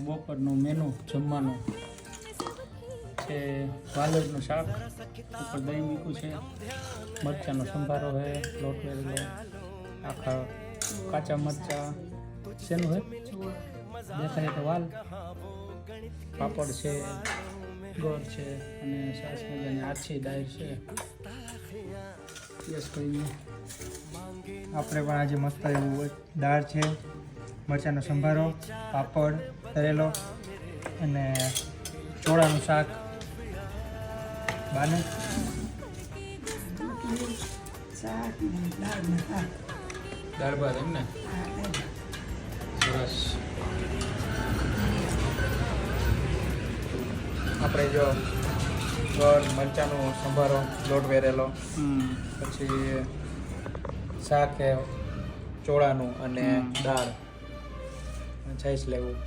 બપોરનો મેનુ જમવાનો છે વાલોડનું શાક, ઉપર દહીં મીઠું છે, મરચાંનો સંભારો છે, લોટ વેરેલો, આખા કાચા મરચાં શેનું છે દેખાય તો વાલ, પાપડ છે, ગોળ છે અને સરસ મજાની આછી દાળ છે. યસ કરીને આપણે પણ આજે મસ્ત એવું દાળ છે, મરચાંનો સંભારો, પાપડ તળેલો અને ચોળાનું શાક. બાને દાળ ભાત એમ ને સરસ. આપણે જો ગોળ, મરચાંનો સંભારો, લોટ વેરેલો, પછી શાક છે ચોળાનું અને દાળ, છાશ લેવું.